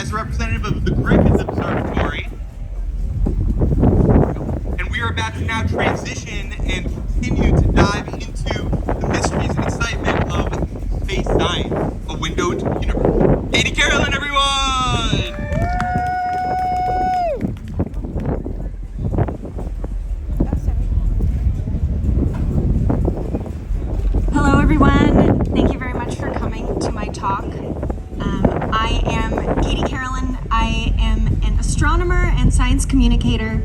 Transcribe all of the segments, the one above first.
as a representative of the Griffith Observatory. And we are about to now transition and continue to dive into the mysteries and excitement of space science, a window into the universe. Katie, Carolan, everyone! Hello, everyone. Thank you very much for coming to my talk. I am Katie Carolan. I am an astronomer and science communicator.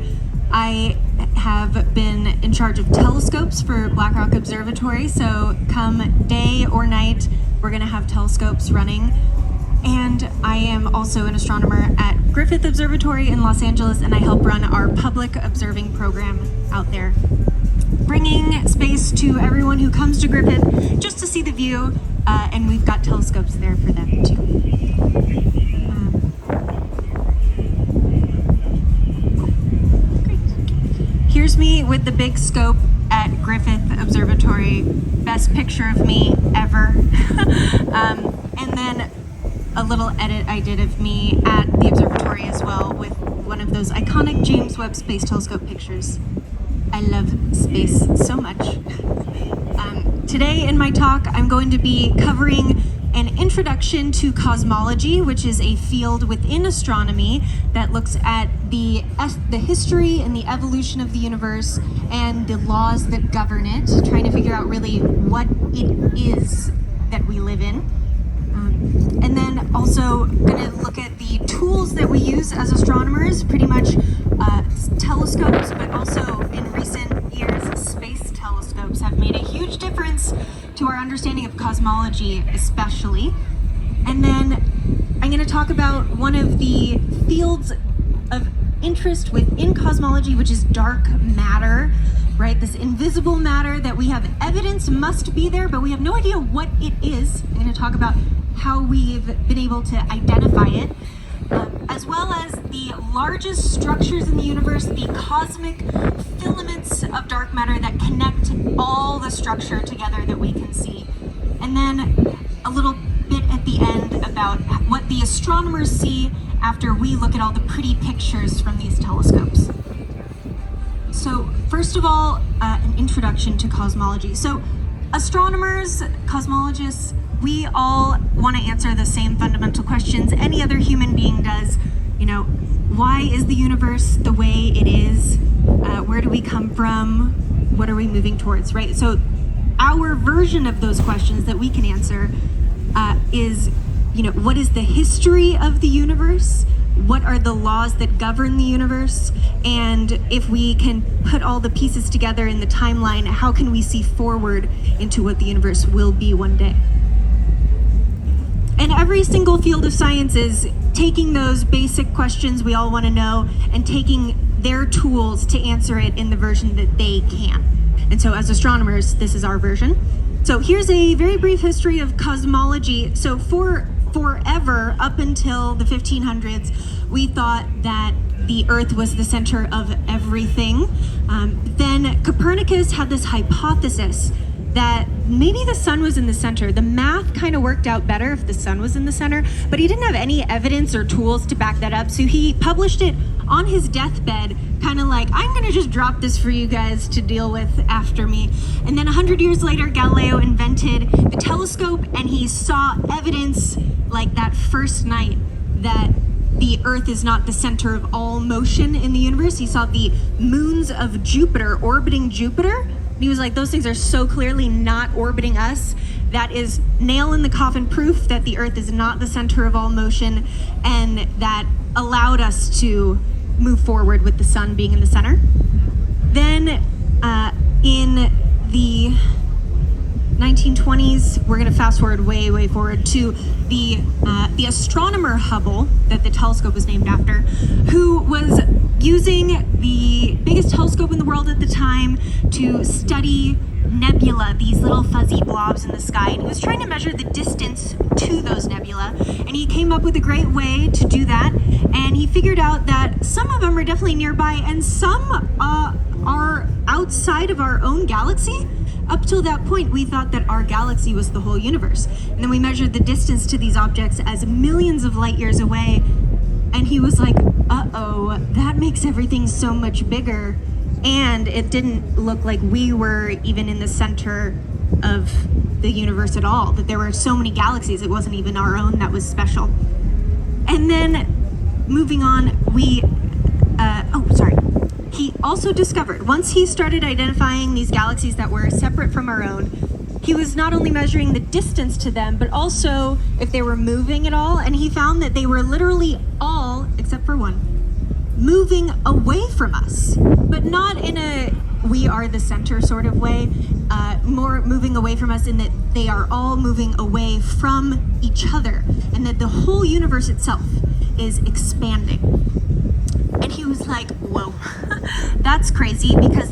I have been in charge of telescopes for Black Rock Observatory, so come day or night, we're going to have telescopes running. And I am also an astronomer at Griffith Observatory in Los Angeles, and I help run our public observing program out there, bringing space to everyone who comes to Griffith just to see the view, and we've got telescopes there for them too. Great. Here's me with the big scope at Griffith Observatory. Best picture of me ever. And then a little edit I did of me at the observatory as well with one of those iconic James Webb Space Telescope pictures. I love space so much. Today in my talk, I'm going to be covering an introduction to cosmology, which is a field within astronomy that looks at the history and the evolution of the universe and the laws that govern it, trying to figure out really what it is that we live in. And then also going to look at the tools that we use as astronomers, pretty much telescopes, but also in recent years, space telescopes have made a huge difference to our understanding of cosmology, especially. And then I'm going to talk about one of the fields of interest within cosmology, which is dark matter, right? This invisible matter that we have evidence must be there, but we have no idea what it is. I'm going to talk about how we've been able to identify it, as well as the largest structures in the universe, the cosmic filaments of dark matter that connect all the structure together that we can see. And then a little bit at the end about what the astronomers see after we look at all the pretty pictures from these telescopes. So first of all, an introduction to cosmology. So astronomers, cosmologists, we all want to answer the same fundamental questions any other human being does. You know, why is the universe the way it is? Where do we come from? What are we moving towards, right? So our version of those questions that we can answer is, you know, what is the history of the universe? What are the laws that govern the universe? And if we can put all the pieces together in the timeline, how can we see forward into what the universe will be one day? And every single field of science is taking those basic questions we all want to know and taking their tools to answer it in the version that they can. And so as astronomers, this is our version. So here's a very brief history of cosmology. So forever, up until the 1500s, we thought that the Earth was the center of everything. Then Copernicus had this hypothesis that maybe the sun was in the center. The math kind of worked out better if the sun was in the center, but he didn't have any evidence or tools to back that up. So he published it on his deathbed, kind of like, I'm gonna just drop this for you guys to deal with after me. And then 100 years later, Galileo invented the telescope, and he saw evidence like that first night that the Earth is not the center of all motion in the universe. He saw the moons of Jupiter orbiting Jupiter. He was like, those things are so clearly not orbiting us. That is nail in the coffin proof that the Earth is not the center of all motion, and that allowed us to move forward with the sun being in the center. Then in the 1920s, we're going to fast forward way forward to the astronomer Hubble, that the telescope was named after, who was using the biggest telescope in the world at the time to study nebula, these little fuzzy blobs in the sky, and he was trying to measure the distance to those nebula, and he came up with a great way to do that, and he figured out that some of them are definitely nearby and some are outside of our own galaxy. Up till that point, we thought that our galaxy was the whole universe, and then we measured the distance to these objects as millions of light years away, And he was like, uh-oh, that makes everything so much bigger. And it didn't look like we were even in the center of the universe at all, that there were so many galaxies, it wasn't even our own that was special. And then moving on, he also discovered, once he started identifying these galaxies that were separate from our own, he was not only measuring the distance to them, but also if they were moving at all, and he found that they were literally all, except for one, moving away from us, but not in a we are the center sort of way, more moving away from us in that they are all moving away from each other, and that the whole universe itself is expanding. And he was like, whoa, that's crazy, because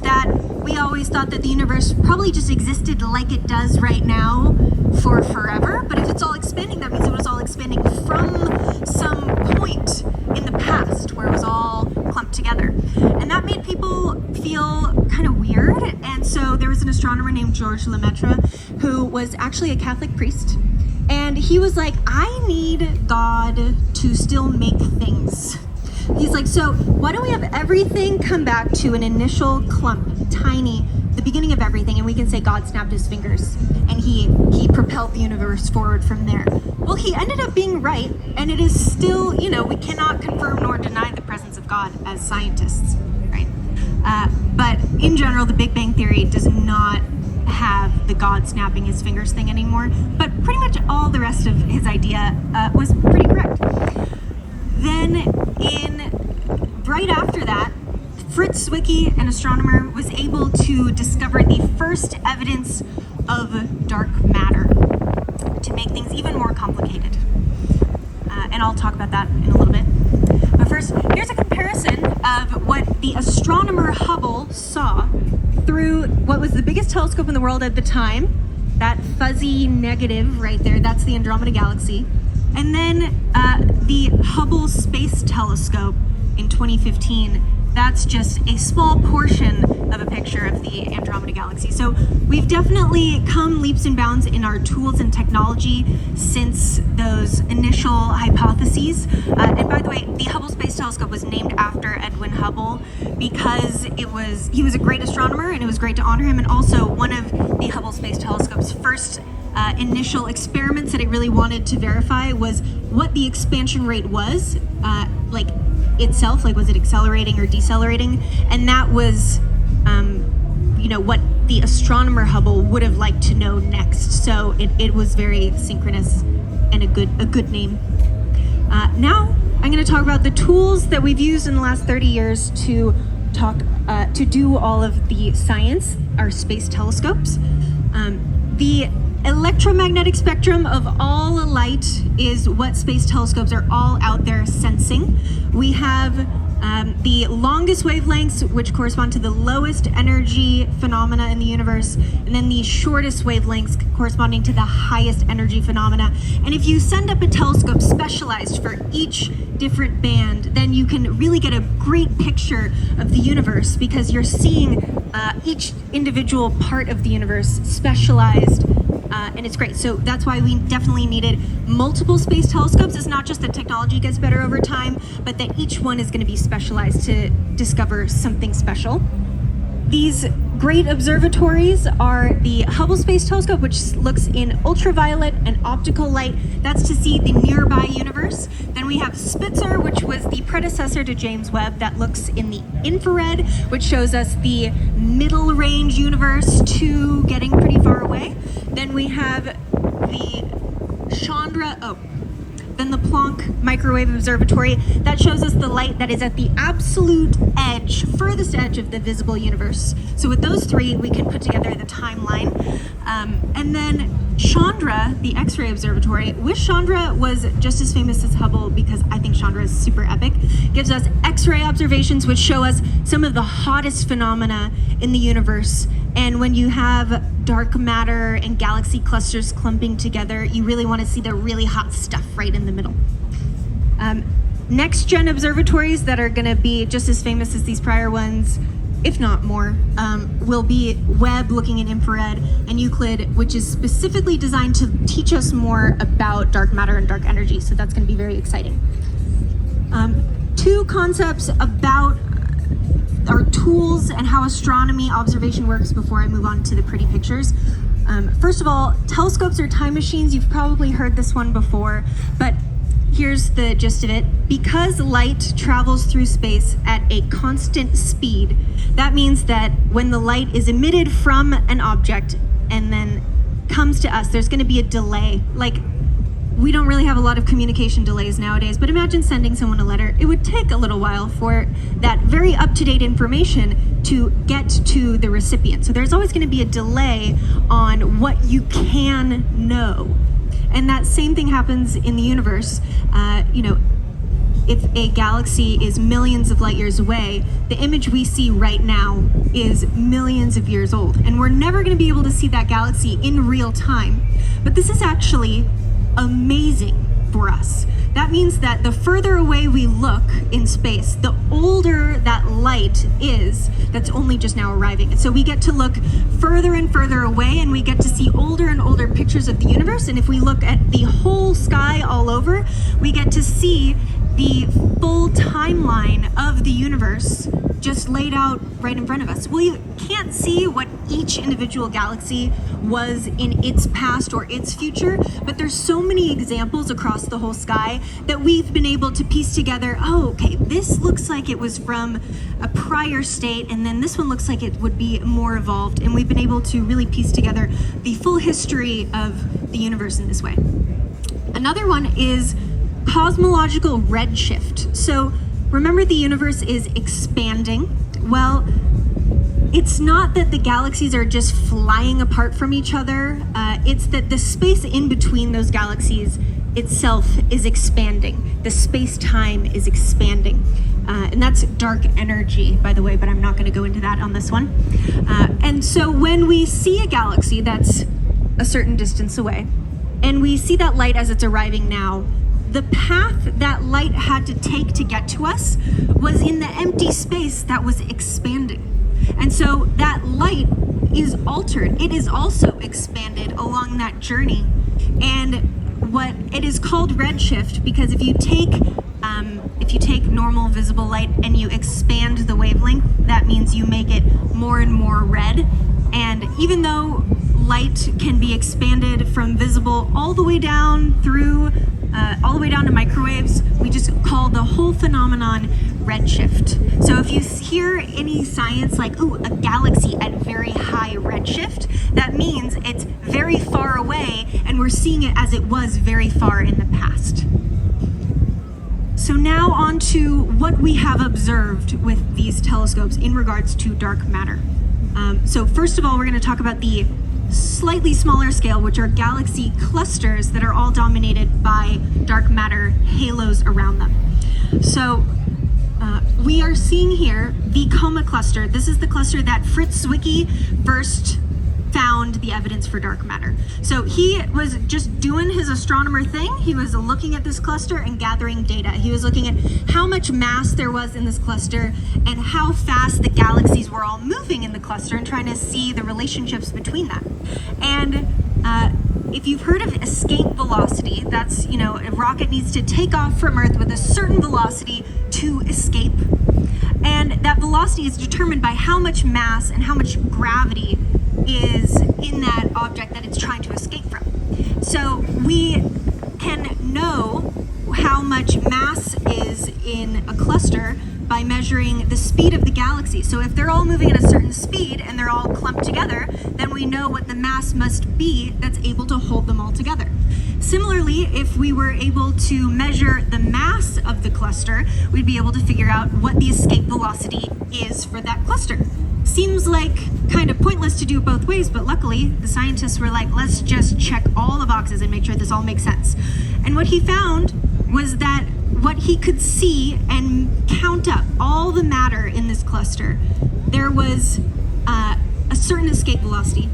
we always thought that the universe probably just existed like it does right now for forever, but if it's all expanding, that means it was all expanding from some point in the past where it was all clumped together. And that made people feel kind of weird, and so there was an astronomer named Georges Lemaitre who was actually a Catholic priest, and he was like, I need God to still make things. He's like, so why don't we have everything come back to an initial clump, tiny, the beginning of everything, and we can say God snapped his fingers and he propelled the universe forward from there. Well, he ended up being right, and it is still, we cannot confirm nor deny the presence of God as scientists, right? But in general, the Big Bang Theory does not have the God snapping his fingers thing anymore, but pretty much all the rest of his idea was pretty correct. Then right after that, Fritz Zwicky, an astronomer, was able to discover the first evidence of dark matter to make things even more complicated. And I'll talk about that in a little bit. But first, here's a comparison of what the astronomer Hubble saw through what was the biggest telescope in the world at the time. That fuzzy negative right there, that's the Andromeda Galaxy. And then the Hubble Space Telescope in 2015, that's just a small portion of a picture of the Andromeda Galaxy. So we've definitely come leaps and bounds in our tools and technology since those initial hypotheses. And by the way, the Hubble Space Telescope was named after Edwin Hubble because he was a great astronomer, and it was great to honor him. And also one of the Hubble Space Telescope's first initial experiments that it really wanted to verify was what the expansion rate was, itself, was it accelerating or decelerating? And that was, what the astronomer Hubble would have liked to know next. So it was very synchronous and a good name. Now I'm going to talk about the tools that we've used in the last 30 years to do all of the science, our space telescopes. The electromagnetic spectrum of all light is what space telescopes are all out there sensing. We have the longest wavelengths, which correspond to the lowest energy phenomena in the universe, and then the shortest wavelengths corresponding to the highest energy phenomena. And if you send up a telescope specialized for each different band, then you can really get a great picture of the universe, because you're seeing each individual part of the universe specialized. And it's great. So that's why we definitely needed multiple space telescopes. It's not just that technology gets better over time, but that each one is going to be specialized to discover something special. These great observatories are the Hubble Space Telescope, which looks in ultraviolet and optical light. That's to see the nearby universe. Then we have Spitzer, which was the predecessor to James Webb, that looks in the infrared, which shows us the middle range universe to getting pretty far away. Then we have the Chandra, then the Planck Microwave Observatory, that shows us the light that is at the absolute edge, furthest edge of the visible universe. So with those three, we can put together the timeline. And then Chandra, the X-ray observatory, wish Chandra was just as famous as Hubble, because I think Chandra is super epic, gives us X-ray observations which show us some of the hottest phenomena in the universe. And when you have dark matter and galaxy clusters clumping together, you really want to see the really hot stuff right in the middle. Next-gen observatories that are going to be just as famous as these prior ones, if not more, will be Webb, looking in infrared, and Euclid, which is specifically designed to teach us more about dark matter and dark energy. So that's going to be very exciting. Two concepts about our tools and how astronomy observation works before I move on to the pretty pictures. First of all, telescopes are time machines. You've probably heard this one before, but here's the gist of it. Because light travels through space at a constant speed, that means that when the light is emitted from an object and then comes to us, there's going to be a delay. Like, we don't really have a lot of communication delays nowadays, but imagine sending someone a letter. It would take a little while for that very up-to-date information to get to the recipient. So there's always going to be a delay on what you can know. And that same thing happens in the universe. If a galaxy is millions of light years away, the image we see right now is millions of years old. And we're never going to be able to see that galaxy in real time. But this is actually amazing for us. That means that the further away we look in space, the older that light is that's only just now arriving. And so we get to look further and further away, and we get to see older and older pictures of the universe. And if we look at the whole sky all over, we get to see the full timeline of the universe just laid out right in front of us. We can't see what each individual galaxy was in its past or its future, but there's so many examples across the whole sky that we've been able to piece together, oh, okay, this looks like it was from a prior state, and then this one looks like it would be more evolved, and we've been able to really piece together the full history of the universe in this way. Another one is cosmological redshift. So remember, the universe is expanding. Well, it's not that the galaxies are just flying apart from each other. It's that the space in between those galaxies itself is expanding. The space-time is expanding. And that's dark energy, by the way, but I'm not going to go into that on this one. And so when we see a galaxy that's a certain distance away, and we see that light as it's arriving now, the path that light had to take to get to us was in the empty space that was expanding. And so that light is altered. It is also expanded along that journey. And what it is called redshift, because if you take normal visible light and you expand the wavelength, that means you make it more and more red. And even though light can be expanded from visible all the way down through all the way down to microwaves, we just call the whole phenomenon redshift. So if you hear any science like, ooh, a galaxy at very high redshift, that means it's very far away and we're seeing it as it was very far in the past. So now on to what we have observed with these telescopes in regards to dark matter. So first of all, we're going to talk about the slightly smaller scale, which are galaxy clusters that are all dominated by dark matter halos around them. So we are seeing here the Coma cluster. This is the cluster that Fritz Zwicky first found the evidence for dark matter. So he was just doing his astronomer thing. He was looking at this cluster and gathering data. He was looking at how much mass there was in this cluster and how fast the galaxies were all moving in the cluster and trying to see the relationships between them. And if you've heard of escape velocity, that's, a rocket needs to take off from Earth with a certain velocity to escape. And that velocity is determined by how much mass and how much gravity is in that object that it's trying to escape from. So we can know how much mass is in a cluster by measuring the speed of the galaxy. So if they're all moving at a certain speed and they're all clumped together, then we know what the mass must be that's able to hold them all together. Similarly, if we were able to measure the mass of the cluster, we'd be able to figure out what the escape velocity is for that cluster. Seems like kind of pointless to do it both ways, but luckily the scientists were like, let's just check all the boxes and make sure this all makes sense. And what he found was that what he could see and count up all the matter in this cluster, there was a certain escape velocity.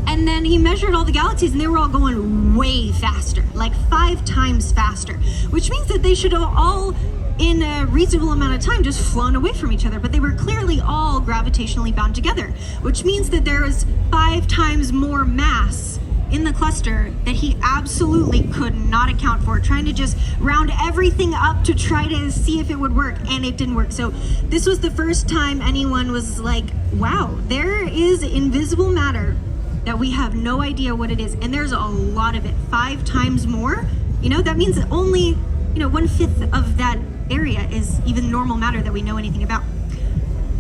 And then he measured all the galaxies and they were all going way faster, like 5 times faster, which means that they should have all, in a reasonable amount of time, just flown away from each other, but they were clearly all gravitationally bound together, which means that there was 5 times more mass in the cluster that he absolutely could not account for, trying to just round everything up to try to see if it would work, and it didn't work. So this was the first time anyone was like, wow, there is invisible matter that we have no idea what it is, and there's a lot of it, 5 times more. You know, that means that only, 1/5 of that area is even normal matter that we know anything about.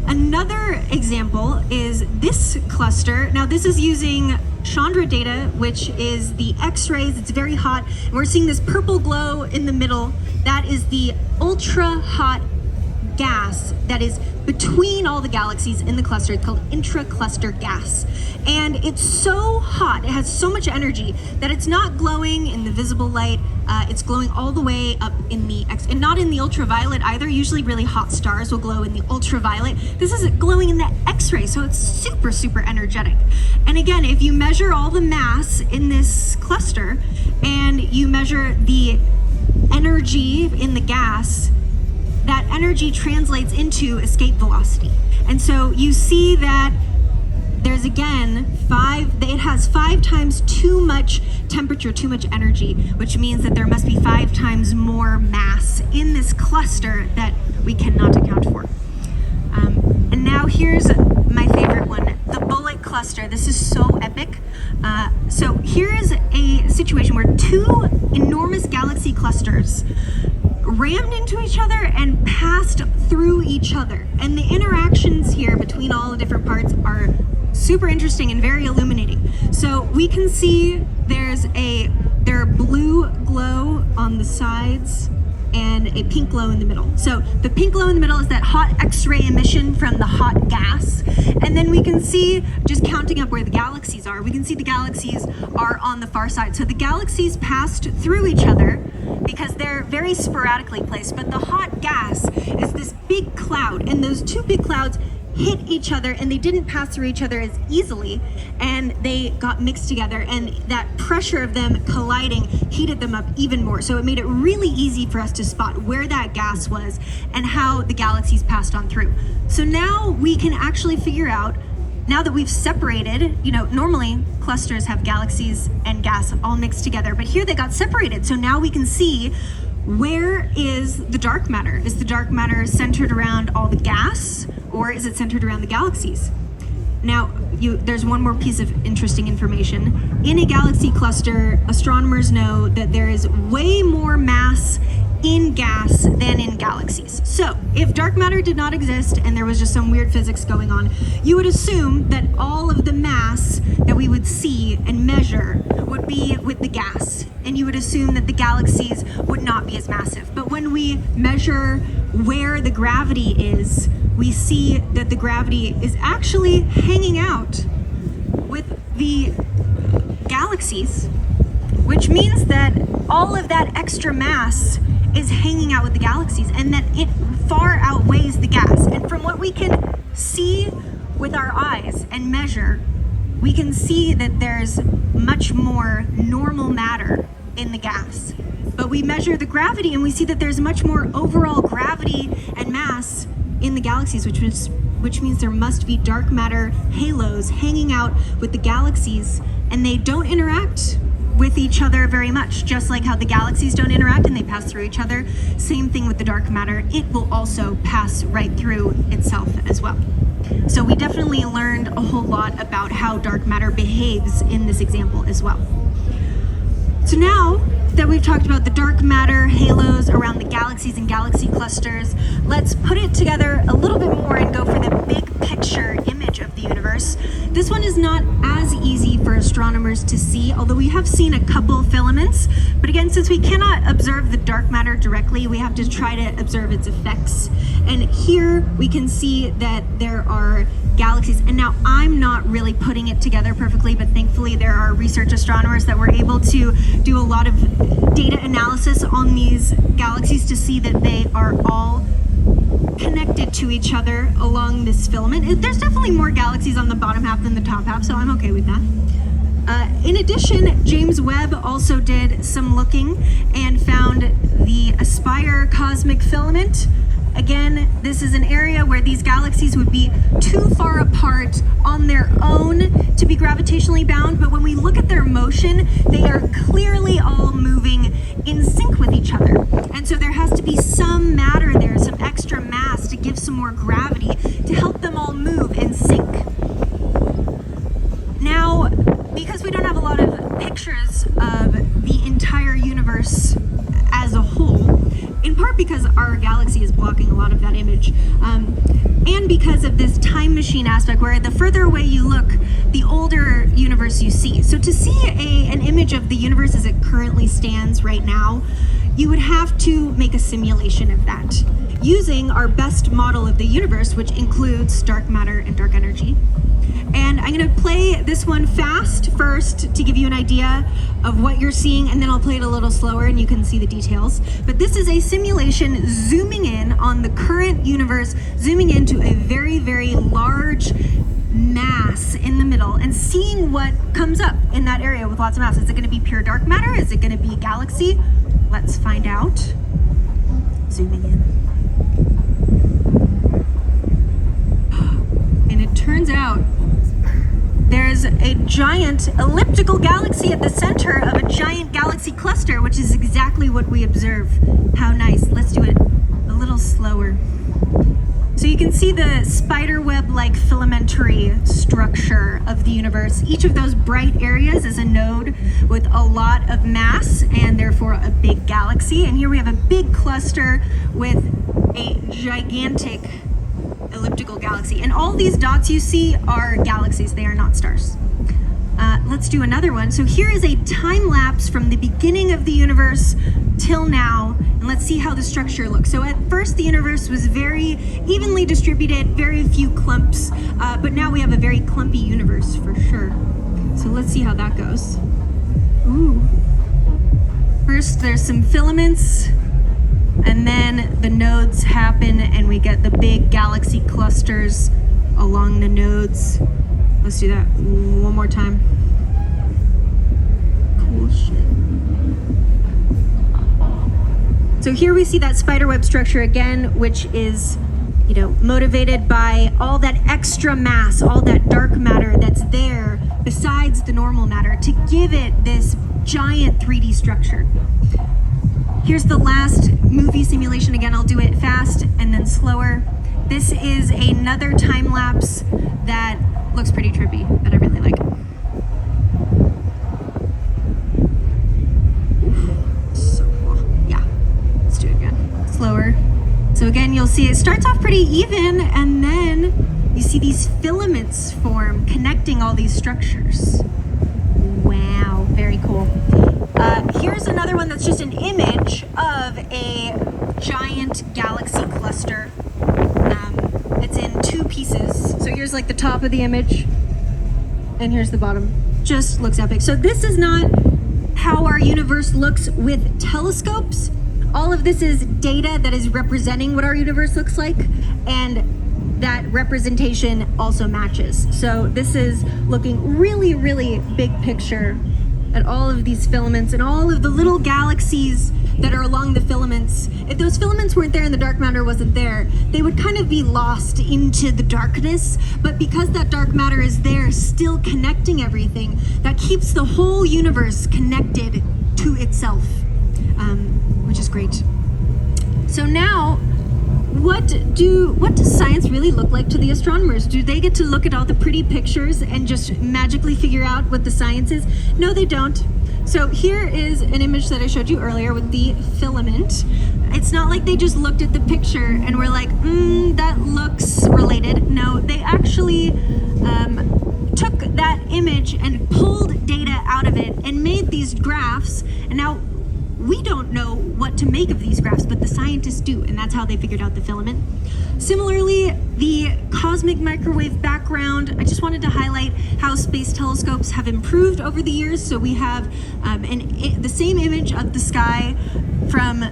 Another example is this cluster. Now this is using Chandra data, which is the X-rays. It's very hot. And we're seeing this purple glow in the middle. That is the ultra hot gas that is between all the galaxies in the cluster. It's called intra-cluster gas. And it's so hot, it has so much energy that it's not glowing in the visible light. It's glowing all the way up in the X, and not in the ultraviolet either. Usually really hot stars will glow in the ultraviolet. This is glowing in the X-ray, so it's super, super energetic. And again, if you measure all the mass in this cluster and you measure the energy in the gas, that energy translates into escape velocity. And so you see that there's again it has 5 times too much temperature, too much energy, which means that there must be 5 times more mass in this cluster that we cannot account for. And now here's my favorite one, the bullet cluster. This is so epic. So here's a situation where 2 enormous galaxy clusters rammed into each other and passed through each other. And the interactions here between all the different parts are super interesting and very illuminating. So we can see there are blue glow on the sides and a pink glow in the middle. So the pink glow in the middle is that hot X-ray emission from the hot gas. And then we can see, just counting up where the galaxies are, we can see the galaxies are on the far side. So the galaxies passed through each other because they're very sporadically placed, but the hot gas is this big cloud, and those 2 big clouds hit each other, and they didn't pass through each other as easily, and they got mixed together, and that pressure of them colliding heated them up even more. So it made it really easy for us to spot where that gas was and how the galaxies passed on through. So now we can actually figure out, now that we've separated, normally clusters have galaxies and gas all mixed together, but here they got separated. So now we can see, where is the dark matter? Is the dark matter centered around all the gas, or is it centered around the galaxies? Now, there's one more piece of interesting information. In a galaxy cluster, astronomers know that there is way more mass in gas than in galaxies. So if dark matter did not exist and there was just some weird physics going on, you would assume that all of the mass that we would see and measure would be with the gas, and you would assume that the galaxies would not be as massive. But when we measure where the gravity is, we see that the gravity is actually hanging out with the galaxies, which means that all of that extra mass is hanging out with the galaxies, and that it far outweighs the gas. And from what we can see with our eyes and measure, we can see that there's much more normal matter in the gas. But we measure the gravity and we see that there's much more overall gravity and mass in the galaxies, which means there must be dark matter halos hanging out with the galaxies, and they don't interact with each other very much, just like how the galaxies don't interact and they pass through each other. Same thing with the dark matter. It will also pass right through itself as well. So we definitely learned a whole lot about how dark matter behaves in this example as well. So now that we've talked about the dark matter halos around the galaxies and galaxy clusters, let's put it together a little bit more and go for the big picture image of the universe. This one is not as easy for astronomers to see, although we have seen a couple filaments. But again, since we cannot observe the dark matter directly, we have to try to observe its effects. And here we can see that there are galaxies. And now I'm not really putting it together perfectly, but thankfully there are research astronomers that were able to do a lot of data analysis on these galaxies to see that they are all connected to each other along this filament. There's definitely more galaxies on the bottom half than the top half, so I'm okay with that. In addition, James Webb also did some looking and found the Aspire cosmic filament Again, this is an area where these galaxies would be too far apart on their own to be gravitationally bound, but when we look at their motion, they are clearly all moving in sync with each other. And so there has to be some matter there, some extra mass to give some more gravity to help them all move in sync. Now, because we don't have a lot of pictures of the entire universe as a whole, in part because our galaxy is blocking a lot of that image, and because of this time machine aspect where the further away you look, the older universe you see. So to see an image of the universe as it currently stands right now, you would have to make a simulation of that using our best model of the universe, which includes dark matter and dark energy. And I'm going to play this one fast first to give you an idea of what you're seeing, and then I'll play it a little slower and you can see the details. But this is a simulation zooming in on the current universe, zooming into a very, very large mass in the middle and seeing what comes up in that area with lots of mass. Is it going to be pure dark matter? Is it going to be a galaxy? Let's find out. Zooming in. And it turns out there's a giant elliptical galaxy at the center of a giant galaxy cluster, which is exactly what we observe. How nice. Let's do it a little slower. So you can see the spiderweb-like filamentary structure of the universe. Each of those bright areas is a node with a lot of mass and therefore a big galaxy. And here we have a big cluster with a gigantic elliptical galaxy. And all these dots you see are galaxies, they are not stars. Let's do another one. So here is a time lapse from the beginning of the universe till now, and let's see how the structure looks. So at first the universe was very evenly distributed, very few clumps, but now we have a very clumpy universe for sure. So let's see how that goes. Ooh. First there's some filaments, and then the nodes happen and we get the big galaxy clusters along the nodes. Let's do that one more time. Cool shit. So here we see that spiderweb structure again, which is, motivated by all that extra mass, all that dark matter that's there besides the normal matter to give it this giant 3D structure. Here's the last movie simulation. Again, I'll do it fast and then slower. This is another time lapse that looks pretty trippy, that I really like. Oof, so cool. Yeah, let's do it again. Slower. So again, you'll see it starts off pretty even, and then you see these filaments form, connecting all these structures. Wow, very cool. Here's another one that's just an image of a giant galaxy cluster. It's in two pieces. So here's like the top of the image, and here's the bottom. Just looks epic. So this is not how our universe looks with telescopes. All of this is data that is representing what our universe looks like, and that representation also matches. So this is looking really, really big picture at all of these filaments and all of the little galaxies that are along the filaments. If those filaments weren't there and the dark matter wasn't there, they would kind of be lost into the darkness. But because that dark matter is there, still connecting everything, that keeps the whole universe connected to itself, which is great. So now, what does science really look like to the astronomers? Do they get to look at all the pretty pictures and just magically figure out what the science is? No, they don't. So here is an image that I showed you earlier with the filament. It's not like they just looked at the picture and were like, that looks related. No, they actually took that image and pulled data out of it and made these graphs. And now we don't know what to make of these graphs, but the scientists do, and that's how they figured out the filament. Similarly, the cosmic microwave background, I just wanted to highlight how space telescopes have improved over the years. So we have the same image of the sky from,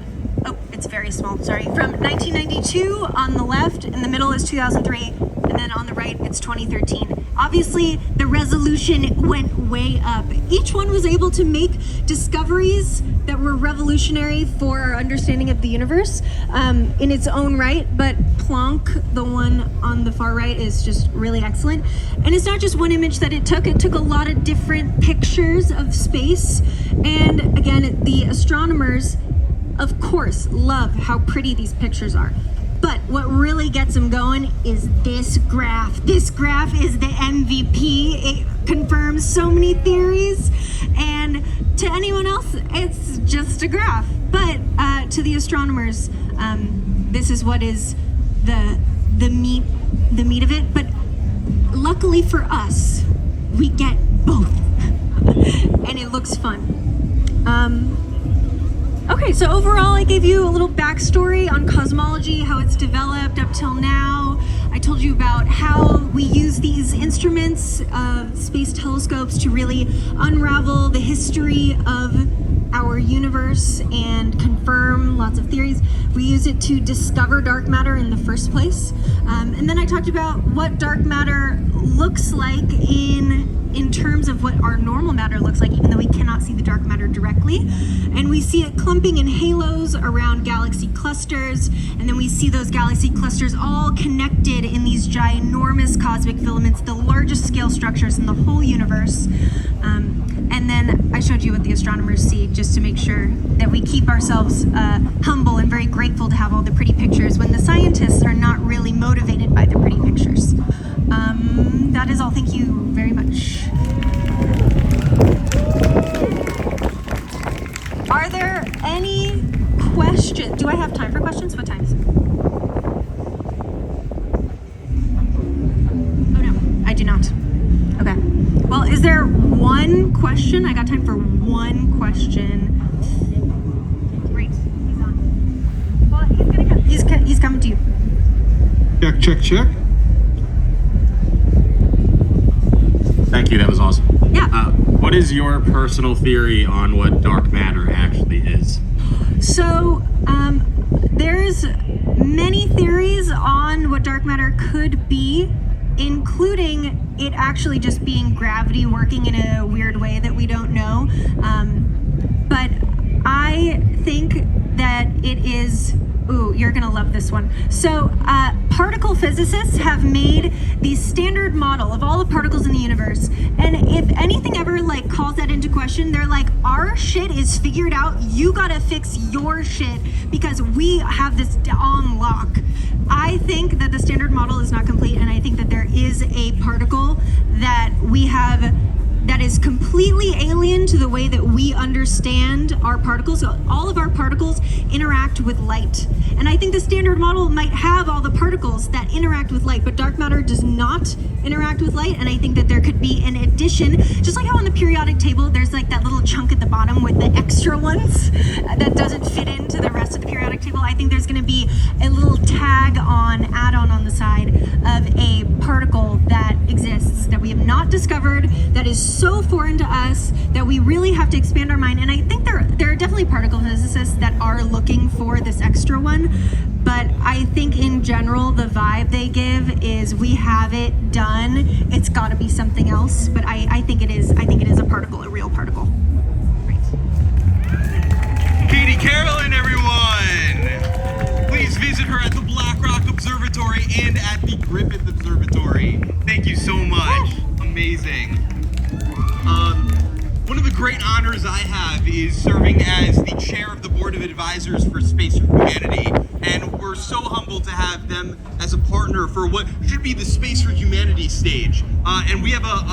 oh, it's very small, sorry. From 1992 on the left, in the middle is 2003, and then on the right it's 2013. Obviously, the resolution went way up. Each one was able to make discoveries that were revolutionary for our understanding of the universe in its own right, but Planck, the one on the far right, is just really excellent. And it's not just one image that it took a lot of different pictures of space. And again, the astronomers, of course, love how pretty these pictures are. But what really gets them going is this graph. This graph is the MVP. It confirms so many theories, and to anyone else, it's just a graph. But to the astronomers, this is what is the meat of it. But luckily for us, we get both, and it looks fun. Okay, so overall I gave you a little backstory on cosmology, how it's developed up till now. I told you about how we use these instruments, space telescopes, to really unravel the history of our universe and confirm lots of theories. We use it to discover dark matter in the first place. And then I talked about what dark matter looks like in terms of what our normal matter looks like, even though we cannot see the dark matter directly. And we see it clumping in halos around galaxy clusters, and then we see those galaxy clusters all connected in these ginormous cosmic filaments, the largest scale structures in the whole universe. And then I showed you what the astronomers see, just to make sure that we keep ourselves humble and very grateful to have all the pretty pictures when the scientists are not really motivated by the pretty pictures. That is all. Thank you very much. Are there any questions? Do I have time for questions? What time is it? Oh no, I do not. Okay. Well, is there one question? I got time for one question. Great. He's on. Well, he's gonna come. He's coming to you. Check, check, check. Thank you, that was awesome. Yeah. What is your personal theory on what dark matter actually is? So, there's many theories on what dark matter could be, including it actually just being gravity working in a weird way that we don't know. But I think that it is, ooh, you're gonna love this one. So particle physicists have made the standard model of all the particles in the universe. And if anything ever like calls that into question, they're like, our shit is figured out. You gotta fix your shit because we have this on lock. I think that the standard model is not complete, and I think that there is a particle that we have that is completely alien to the way that we understand our particles. So all of our particles interact with light. And I think the standard model might have all the particles that interact with light, but dark matter does not interact with light. And I think that there could be an addition, just like how on the periodic table, there's like that little chunk at the bottom with the extra ones that doesn't fit into the rest of the periodic table. I think there's gonna be a little add-on on the side of a particle that exists that we have not discovered, that is so foreign to us that we really have to expand our mind. And I think there are definitely particle physicists that are looking for this extra one, but I think in general the vibe they give is we have it done. It's got to be something else. But I think it is a particle, a real particle. Great. Katie Carolan, everyone! Please visit her at the Black Rock Observatory and at the Griffith Observatory. Thank you so much. Amazing. One of the great honors I have is serving as the chair of the Board of Advisors for Space for Humanity, and we're so humbled to have them as a partner for what should be the Space for Humanity stage. And we have a